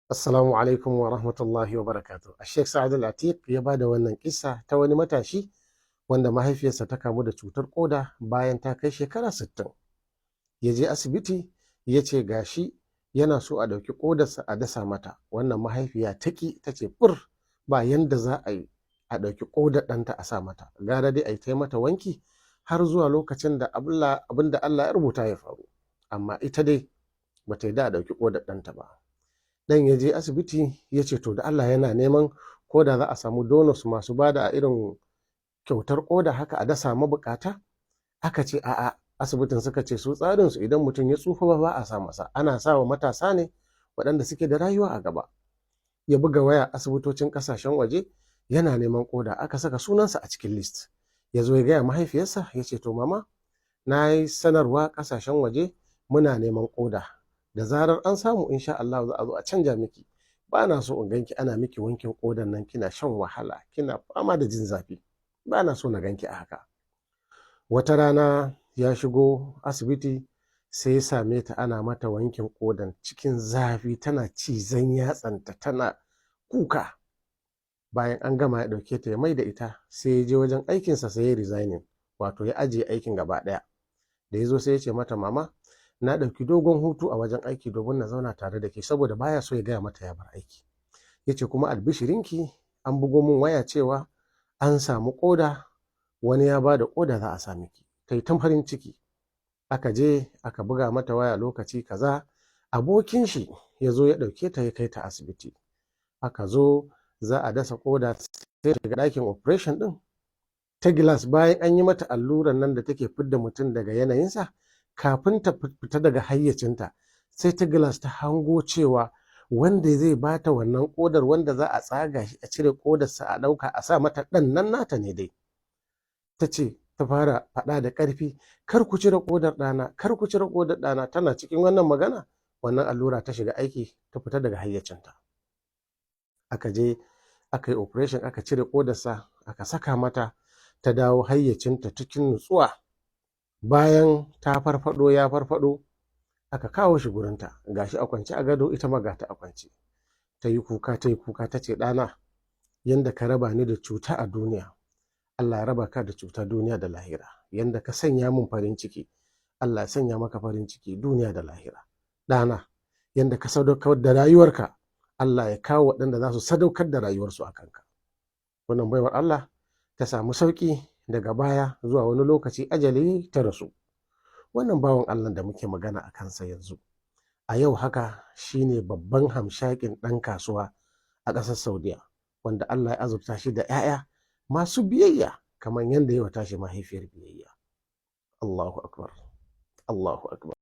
Assalamu alaikum wa rahmatullahi wa barakatuh. Sheikh Sa'ad Al-Atiq ya ba da wannan kissa ta wani matashi wanda mahaifiyarsa ta kamu da cutar koda bayan ta kai shekara 60. Ya je asibiti ya ce gashi yana so a ɗauki kodarsa a dasa mata. Wannan mahaifiya ta ce fur ba yanda za a yi a ɗauki kodar ɗanta a sa mata. Gara dai a yi ta mata wanki har zuwa lokacin da abin da Allah ya rubuta ya faru. Amma ita dai bata yi da a ɗauki kodar ɗanta ba. Dan ya je asibiti ya ce to da Allah yana neman ko da za a samu donors masu bada a irin kyautar koda haka a dasa mabukata. Aka ce a'a, asibitin suka ce su tsarin su idan mutum ya tsufa ba a sa masa, ana sa wa matasa ne waɗanda suke da rayuwa a gaba. Ya buga waya asibitocin kasashen waje yana neman koda, aka saka sunansa a cikin list. Ya zo ya gaya mahaifiyarsa ya ce to mama, na yi sanarwa kasashen waje muna neman koda, da zarar an samu insha Allah za a zo a canja miki. Ba na so in ganki ana miki wankin kodan nan kina shan wahala, kina fama da jin zafi. Ba na so na ganki a haka. Wata rana ya shigo asibiti sai ya same ta ana mata wankin kodan cikin zafi, tana cizon yatsanta tana kuka. Bayan an gama ya ɗauke ta ya mai da ita, sai ya je wajen aikinsa sai ya resigning, wato ya ajiye aikin gaba ɗaya. Da ya zo sai ya ce mata mama, na ɗauki dogon hutu a wajen aiki domin na zauna tare da ke, saboda baya so ya gaya mata ya bar aiki. Ya ce kuma albishirinki, an bugo min waya cewa an samu koda, wani ya ba da koda za a sa miki. Ta yi ta farin ciki. Aka je aka buga mata waya lokaci kaza, abokin shi ya zo ya ɗauke ta ya kai ta asibiti. Aka zo za a dasa koda, sai shiga ɗakin operation ɗin ta gilas. Bayan an yi mata alluran nan da take fidda mutum daga yanayinsa, kafin ta fita daga hayyacinta sai ta gilas ta hango cewa wanda zai bata wannan kodar, wanda za a tsaga shi a cire kodarsa a ɗauka a sa mata ɗan nan nata ne dai. Ta ce ta fara faɗa da ƙarfi, kar ku cire kodar ɗana, kar ku cire kodar ɗana. Tana cikin wannan magana, wannan allura ta shiga aiki, ta fita daga hayyacinta. Aka je aka yi operation, aka cire kodarsa, aka saka mata, ta dawo hayyacinta cikin nutsuwa. Bayan ta farfado ya farfado, aka kawo shi gurinta, gashi a kwance a gado, ita ma gata a kwance. Ta yi kuka ta ce ɗana, yanda ka raba ni da cuta a duniya, Allah ya raba ka da cuta duniya da lahira. Yanda ka sanya min farin ciki, Allah ya sanya maka farin ciki duniya da lahira. Ɗana, yanda ka sadaukar da rayuwarka, Allah ya kawo waɗanda za su sadaukar da rayuwarsu a kanka. Wannan baiwar Allah ta samu sauƙi, daga baya zuwa wani lokaci ajali ta rasu. Wannan bawan Allah da muke magana a kansa yanzu, a yau haka shine babban hamshakin ɗan kasuwa a ƙasar Saudiya, wanda Allah ya azurta shi da 'ya'ya masu biyayya kamar yadda yawa tashi mahaifiyar biyayya. Allahu akbar, Allahu akbar.